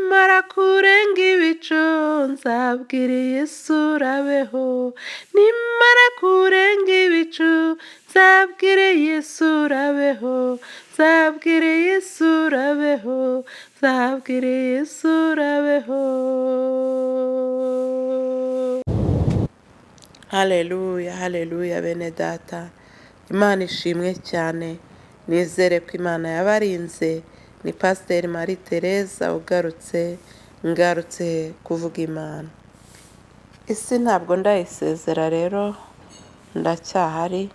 nimara kurenga ibicu nzabwira Yesu urabeho, nimara kurenga ibicu nzabwira Yesu urabeho, nzabwira Yesu urabeho, nzabwira Yesu urabeho. Haleluya, haleluya bene data, Imana ishimwe cyane. Nizere ko Imana yabarinze. Ni Pasiteri M.Therese ngarutse kuvuga Imana. Isi ntabwo ndayisezera rero, ndacyahari.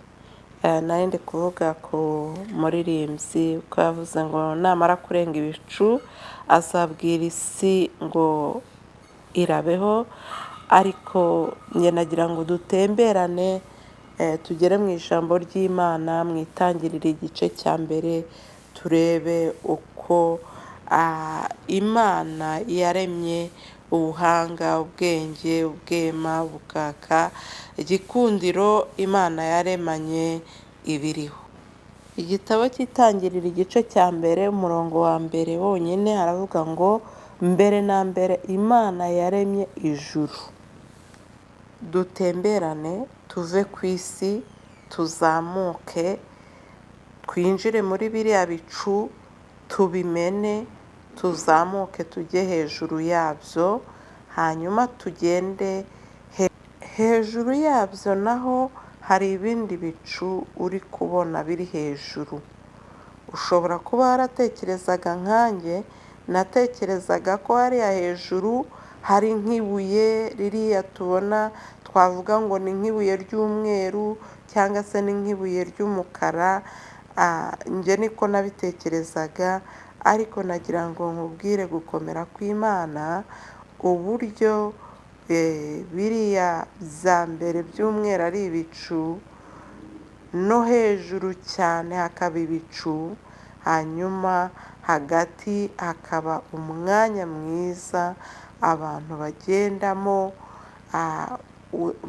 Nari ndi kuvuga ku muririmbyi ko yavuze ngo namara kurenga ibicu azabwira isi ngo irabeho, ariko njye nagira ngo dutemberane tugere mu ijambo ry'Imana mu itangiriro igice cya mbere, turebe uko Imana yaremye ubuhanga, ubwenge, ubwema, ubukaka, igikundiro Imana yaremanye ibiriho. Igitabo cy'itangiriro igice cya mbere umurongo wa mbere wonyine haravuga ngo mbere na mbere Imana yaremye ijuru. Dutemberane tuve ku isi, tuzamuke twinjire muri biriya bicu, tubimene, tuzamuke tujye hejuru yabyo, hanyuma tugende hejuru yabyo. Naho hari ibindi bicu uri kubona biri hejuru. Ushobora kuba waratekerezaga nkanjye, natekerezaga ko hariya hejuru hari nk'ibuye ririya tubona, twavuga ngo ni nk'ibuye ry'umweru cyangwa se ni nk'ibuye ry'umukara. Njye niko nabitekerezaga, ariko nagira ngo nkubwire gukomera kw'Imana, uburyo biriya bya mbere by'umweru ari ibicu, no hejuru cyane hakaba ibicu, hanyuma hagati hakaba umwanya mwiza abantu bagendamo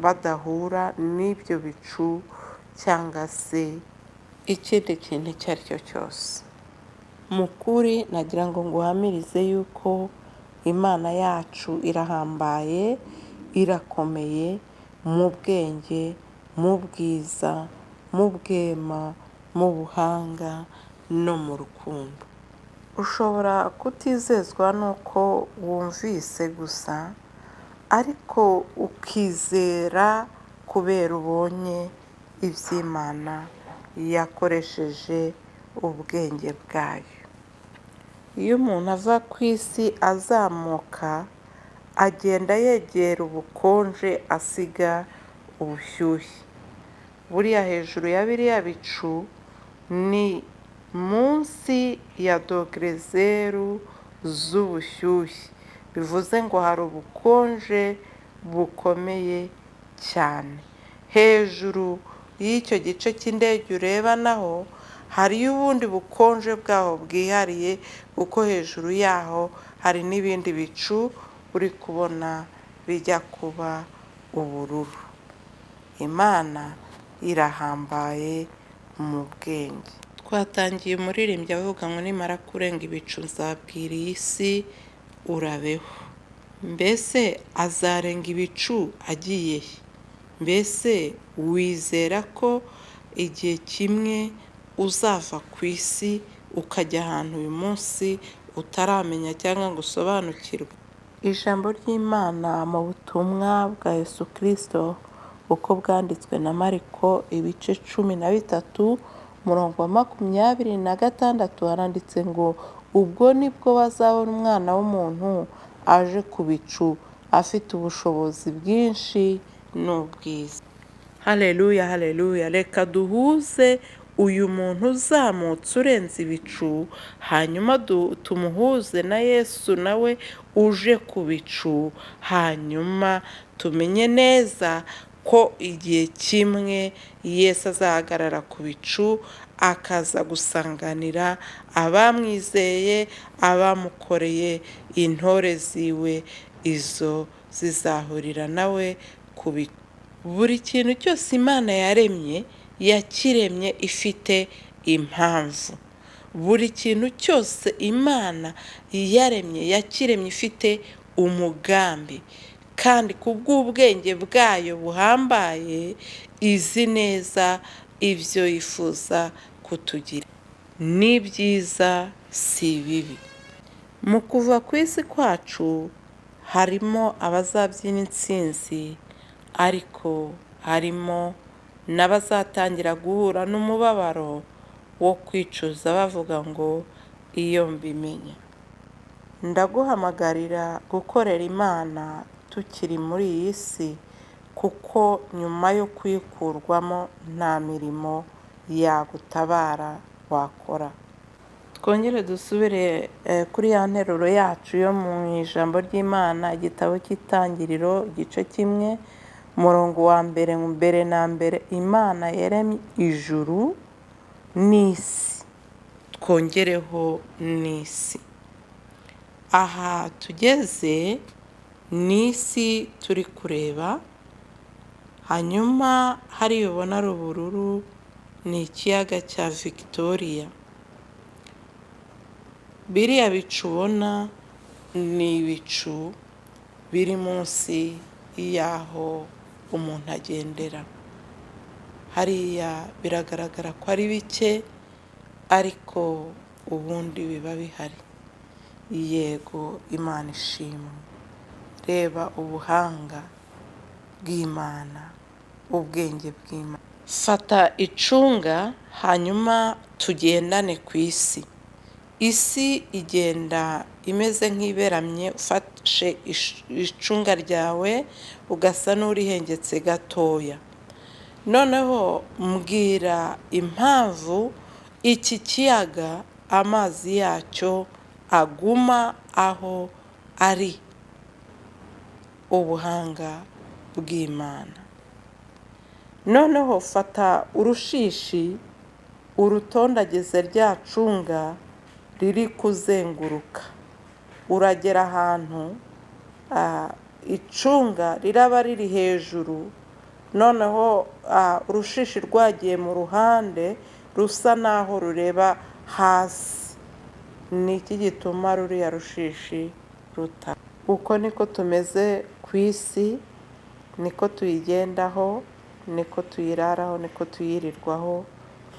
badahura n'ibyo bicu cyangwa se ikindi kintu icyo ari cyo cyose. Mu kuri nagira ngo nguhamirize yuko Imana yacu irahambaye, irakomeye mu bwenge, mu bwiza, mu bwema, mu buhanga no mu rukundo. Ushobora kutizezwa nuko wumvise gusa, ariko ukizera kubera ubonye iby'Imana yakoresheje ubwenge bwayo. Iyo umuntu ava ku isi azamuka, agenda yegera ubukonje asiga ubushyuhe. Buriya hejuru ya biriya bicu ni munsi ya dogere 0 z'ubushyuhe, bivuze ngo hari ubukonje bukomeye cyane. Hejuru y'icyo gice cy'indege ureba naho hariyo ubundi bukonje bwaho bwihariye, kuko hejuru yaho hari n'ibindi bicu uri kubona bijya kuba ubururu. Imana irahambaye mu bwenge. Twatangiye umuririmbyi avuga ngo nimara kurenga ibicu nzabwira iyi si urabeho. Mbese azarenga ibicu agiye he? Mbese wizera ko igihe kimwe uzava ku isi ukajya ahantu uyu munsi utaramenya cyangwa ngo usobanukirwe? Ijambo ry'Imana mu butumwa bwa Yesu Kristo uko bwanditswe na Mariko ibice 13 umurongo wa 26 haranditse ngo ubwo nibwo bazabona Umwana w'umuntu aje ku bicu afite ubushobozi bwinshi n'ubwiza. Haleluya, haleluya. Reka duhuze uyu muntu uzamutse urenze ibicu, hanyuma tumuhuze na Yesu nawe uje ku bicu, hanyuma tumenye neza ko igihe kimwe Yesu azahagarara ku bicu akaza gusanganira abamwizeye, abamukoreye, intore ziwe, izo zizahurira nawe ku bicu. Buri kintu cyose Imana yaremye yakiremye ifite impamvu. buri kintu cyose Imana yaremye yakiremye ifite umugambi, kandi kubw'ubwenge bwayo buhambaye izi neza ibyo yifuza kutugira. Ni byiza si bibi. Mu kuva ku isi kwacu harimo abazabyina intsinzi, ariko harimo n'abazatangira guhura n'umubabaro wo kwicuza bavuga ngo iyo mbimenya. Ndaguhamagarira gukorera Imana tukiri muri iyi si, kuko nyuma yo kuyikurwamo nta mirimo yagutabara wakora. Twongere dusubire kuri ya nteruro yacu yo mu ijambo ry'Imana, igitabo cy'Itangiriro igice 1 umurongo wa mbere. Mbere na mbere Imana yaremye ijuru n'isi. Twongereho n'isi. Aha tugeze ni isi turi kureba, hanyuma hariya ubona ari ubururu ni ikiyaga cya Victoria. Biriya bicu ubona ni ibicu biri munsi y'aho umuntu agendera. Hariya biragaragara ko ari bike, ariko ubundi biba bihari. Yego, Imana ishimwe. Reba ubuhanga bw'Imana, ubwenge bw'Imana. Fata icunga hanyuma tugendane ku isi. Isi igenda imeze nk'iberamye, ufashe icunga ryawe ugasa n'urihengetse gatoya. Noneho mbwira impamvu iki kiyaga amazi yacyo aguma aho ari. Ubuhanga bw'Imana. Noneho fata urushishi urutondagize rya cunga riri kuzenguruka. Uragera ahantu icunga riraba riri hejuru, noneho urushishi rwagiye mu ruhande rusa naho rureba hasi. Ni iki gituma ruriya rushishi ruta. Uko niko tumeze ku isi, niko tuyigendaho, niko tuyiraraho, niko tuyirirwaho,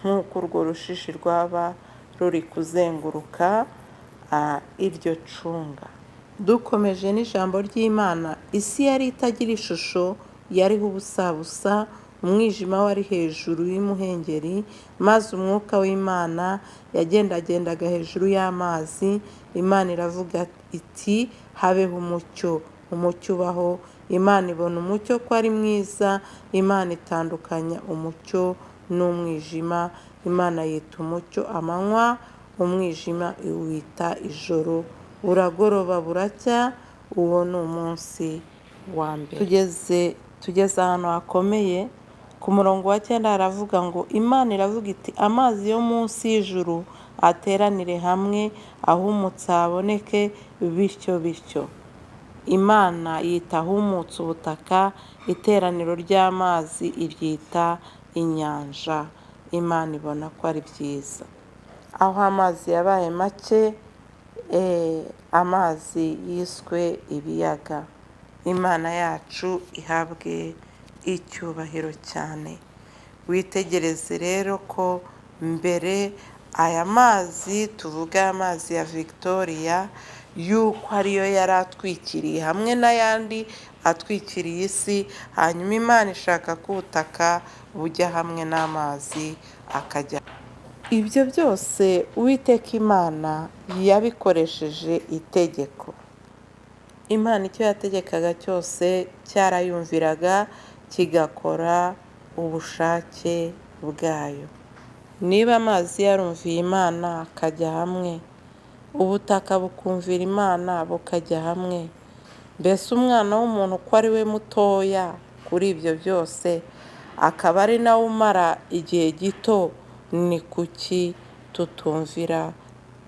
nk'uko urwo rushishi rwaba ruri kuzenguruka iryo cunga. Dukomeje n'ijambo ry'Imana, isi yari itagira ishusho, yariho ubusabusa, umwijima wari hejuru y'umuhengeri, maze umwuka w'Imana yagendagendaga hejuru y'amazi. Imana iravuga iti habeho umucyo. Umucyo ubaho. Imana ibona umucyo ko ari mwiza. Imana itandukanya umucyo n'umwijima. Imana yita umucyo amanywa, umwijima iwita ijoro. Buragoroba buracya, uwo ni umunsi wa mbere. Tugeze ahantu hakomeye. Ku murongo wa 9 haravuga ngo Imana iravuga iti amazi yo munsi y'ijuru ateranire hamwe, ahumutse haboneke bityo bityo. Imana yita ahumutse ubutaka, iteraniro ry'amazi iryita inyanja. Imana ibona ko ari byiza. Aho amazi yabaye make, amazi yiswe ibiyaga. Imana yacu ihabwe icyubahiro cyane. Witegereze rero ko mbere aya mazi tuvuga amazi ya Victoria, yuko ariyo yari atwikiriye hamwe n'ayandi atwikiriye isi, hanyuma Imana ishaka ko ubutaka bujya hamwe n'amazi akajya. Ibyo byose Uwiteka Imana yabikoresheje itegeko. Imana icyo yategekaga cyose cyarayumviraga, kigakora ubushake bwayo. Niba amazi yarumviye Imana akajya hamwe, ubutaka bukumvira Imana bukajya hamwe, mbese umwana w'umuntu ko ari we mutoya kuri ibyo byose, akaba ari nawe umara igihe gito, ni kuki tutumvira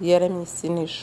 yaremye isi n'ijuru?